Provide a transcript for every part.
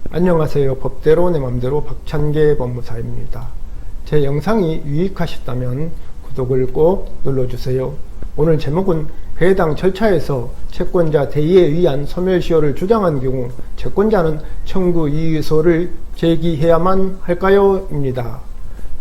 안녕하세요. 법대로 내 맘대로 박찬계 법무사입니다. 제 영상이 유익하셨다면 구독을 꼭 눌러주세요. 오늘 제목은 해당 절차에서 채권자 대의에 의한 소멸시효를 주장한 경우 채권자는 청구 이의소를 제기해야만 할까요? 입니다.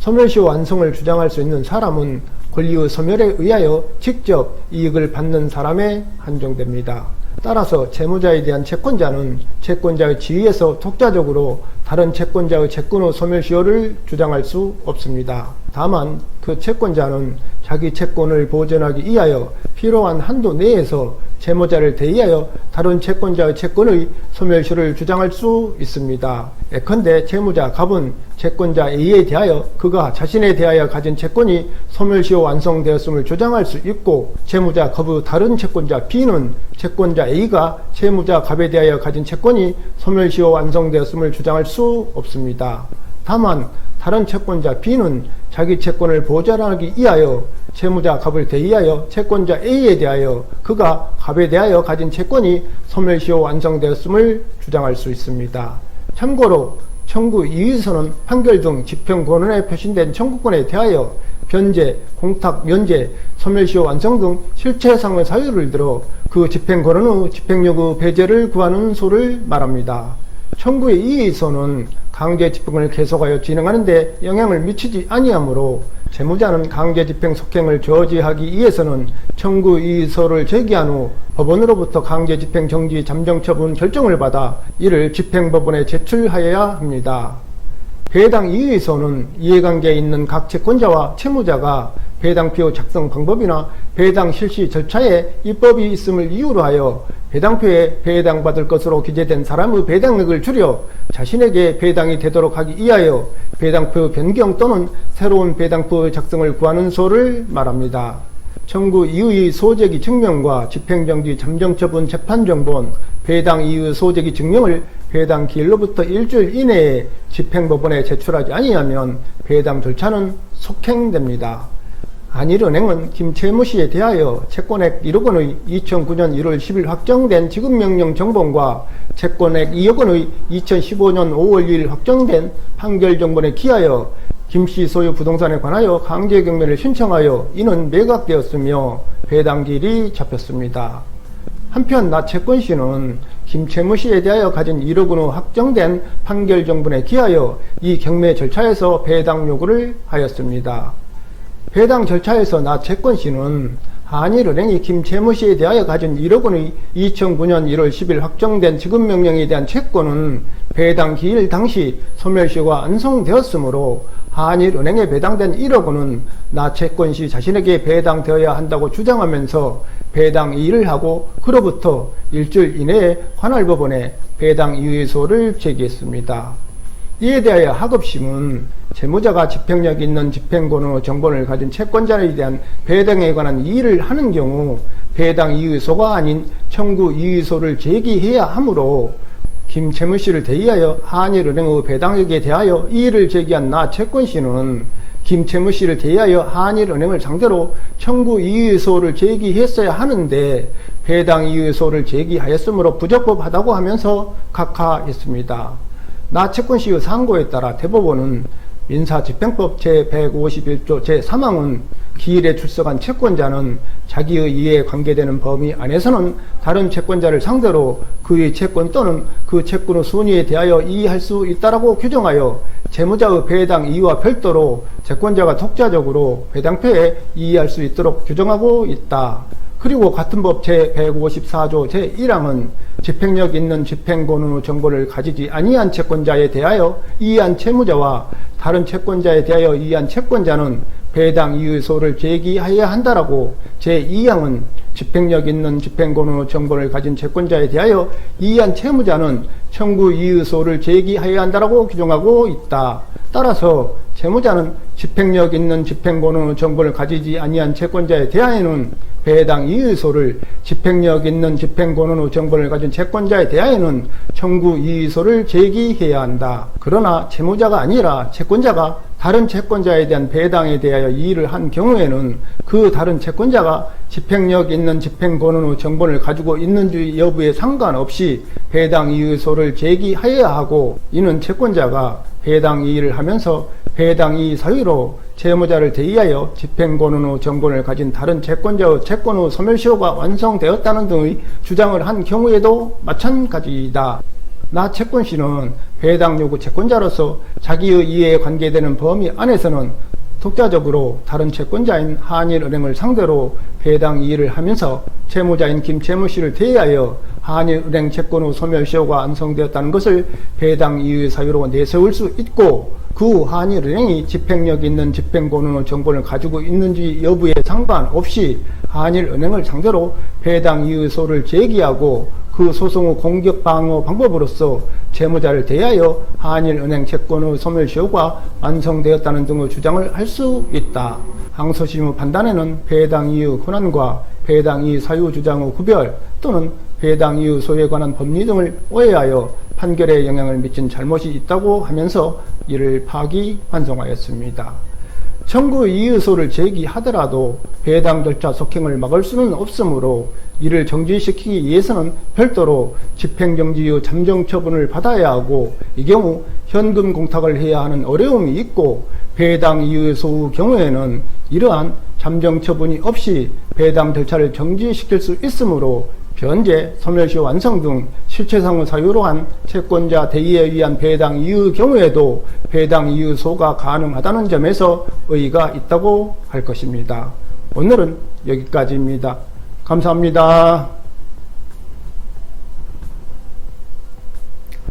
소멸시효 완성을 주장할 수 있는 사람은 권리의 소멸에 의하여 직접 이익을 받는 사람에 한정됩니다. 따라서 채무자에 대한 채권자는 채권자의 지위에서 독자적으로 다른 채권자의 채권의 소멸시효를 주장할 수 없습니다. 다만 그 채권자는 자기 채권을 보전하기 위하여 필요한 한도 내에서 채무자를 대의하여 다른 채권자의 채권의 소멸시효를 주장할 수 있습니다. 예컨대 채무자 갑은 채권자 A에 대하여 그가 자신에 대하여 가진 채권이 소멸시효 완성되었음을 주장할 수 있고, 채무자 갑의 다른 채권자 B는 채권자 A가 채무자 갑에 대하여 가진 채권이 소멸시효 완성되었음을 주장할 수 없습니다. 다만 다른 채권자 B는 자기 채권을 보전하기 위하여 채무자 갑을 대의하여 채권자 A에 대하여 그가 갑에 대하여 가진 채권이 소멸시효 완성되었음을 주장할 수 있습니다. 참고로 청구 이의서는 판결 등 집행권원에 표시된 청구권에 대하여 변제, 공탁, 면제, 소멸시효 완성 등 실체상의 사유를 들어 그 집행권원의 집행력의 배제를 구하는 소를 말합니다. 청구의 이의서는 강제 집행을 계속하여 진행하는 데 영향을 미치지 아니하므로 채무자는 강제 집행 속행을 저지하기 위해서는 청구 이의서를 제기한 후 법원으로부터 강제 집행 정지 잠정 처분 결정을 받아 이를 집행법원에 제출하여야 합니다. 배당 이의서는 이해관계에 있는 각 채권자와 채무자가 배당표 작성 방법이나 배당 실시 절차에 입법이 있음을 이유로 하여 배당표에 배당받을 것으로 기재된 사람의 배당액을 줄여 자신에게 배당이 되도록 하기 위하여 배당표 변경 또는 새로운 배당표 작성을 구하는 소를 말합니다. 청구 이의 소재기 증명과 집행정지 잠정처분 재판정본, 배당 이의 소재기 증명을 배당 기일로부터 일주일 이내에 집행법원에 제출하지 아니하면 배당 절차는 속행됩니다. 한일은행은 김채무씨에 대하여 채권액 1억 원의 2009년 1월 10일 확정된 지급명령 정본과 채권액 2억 원의 2015년 5월 2일 확정된 판결 정본에 기하여 김씨 소유 부동산에 관하여 강제경매를 신청하여 이는 매각되었으며 배당기일이 잡혔습니다. 한편 나 채권씨는 김채무씨에 대하여 가진 1억 원의 확정된 판결 정본에 기하여 이 경매 절차에서 배당 요구를 하였습니다. 배당 절차에서 나 채권씨는 한일은행이 김채무씨에 대하여 가진 1억 원의 2009년 1월 10일 확정된 지급명령에 대한 채권은 배당 기일 당시 소멸시효가 완성되었으므로 한일은행에 배당된 1억 원은 나 채권씨 자신에게 배당되어야 한다고 주장하면서 배당 이의를 하고 그로부터 일주일 이내에 관할법원에 배당 이의소를 제기했습니다. 이에 대하여 하급심은 채무자가 집행력 있는 집행권의 정본을 가진 채권자에 대한 배당에 관한 이의를 하는 경우 배당 이의소가 아닌 청구 이의소를 제기해야 하므로 김채무씨를 대의하여 한일은행의 배당액에 대하여 이의를 제기한 나 채권씨는 김채무씨를 대의하여 한일은행을 상대로 청구 이의소를 제기했어야 하는데 배당 이의소를 제기하였으므로 부적법하다고 하면서 각하했습니다. 나 채권씨의 상고에 따라 대법원은 민사집행법 제151조 제3항은 기일에 출석한 채권자는 자기의 이해에 관계되는 범위 안에서는 다른 채권자를 상대로 그의 채권 또는 그 채권의 순위에 대하여 이의할 수 있다라고 규정하여 채무자의 배당 이의와 별도로 채권자가 독자적으로 배당표에 이의할 수 있도록 규정하고 있다. 그리고 같은 법 제154조 제1항은 집행력 있는 집행권의 정보를 가지지 아니한 채권자에 대하여 이의한 채무자와 다른 채권자에 대하여 이의한 채권자는 배당 이의소를 제기해야 한다라고 제2항은 집행력 있는 집행권의 정보를 가진 채권자에 대하여 이의한 채무자는 청구 이의소를 제기해야 한다라고 규정하고 있다. 따라서 채무자는 집행력 있는 집행권의 정보를 가지지 아니한 채권자에 대하여는 배당 이의소를, 집행력 있는 집행권의 정보를 가진 채권자에 대하여는 청구 이의소를 제기해야 한다. 그러나 채무자가 아니라 채권자가 다른 채권자에 대한 배당에 대하여 이의를 한 경우에는 그 다른 채권자가 집행력 있는 집행권은 후 정본을 가지고 있는지 여부에 상관없이 배당 이의소를 제기하여야 하고, 이는 채권자가 배당 이의를 하면서 배당 이의 사유로 채무자를 대의하여 집행권은 후 정본을 가진 다른 채권자의 채권 후 소멸시효가 완성되었다는 등의 주장을 한 경우에도 마찬가지이다. 나 채권씨는 배당 요구 채권자로서 자기의 이해에 관계되는 범위 안에서는 독자적으로 다른 채권자인 한일은행을 상대로 배당 이의를 하면서 채무자인 김채무씨를 대하여 한일은행 채권 후 소멸시효가 완성되었다는 것을 배당 이의 사유로 내세울 수 있고, 그 한일은행이 집행력 있는 집행권은 후 정본을 가지고 있는지 여부에 상관없이 한일은행을 상대로 배당 이의소를 제기하고 그 소송 후 공격 방어 방법으로서 채무자를 대하여 한일은행 채권 후 소멸시효가 완성되었다는 등의 주장을 할 수 있다. 항소심 의 판단에는 배당 이의 권한과 배당 이의 사유 주장 의 구별 또는 배당 이의 소에 관한 법리 등을 오해하여 판결에 영향을 미친 잘못이 있다고 하면서 이를 파기환송하였습니다. 청구 이의소를 제기하더라도 배당 절차 속행을 막을 수는 없으므로 이를 정지시키기 위해서는 별도로 집행정지의 잠정처분을 받아야 하고, 이 경우 현금 공탁을 해야 하는 어려움이 있고, 배당 이의소의 경우에는 이러한 잠정처분이 없이 배당 절차를 정지시킬 수 있으므로 변제, 소멸시효 완성 등 실체상의 사유로 한 채권자 대의에 의한 배당 이의 경우에도 배당 이의소가 가능하다는 점에서 의의가 있다고 할 것입니다. 오늘은 여기까지입니다. 감사합니다.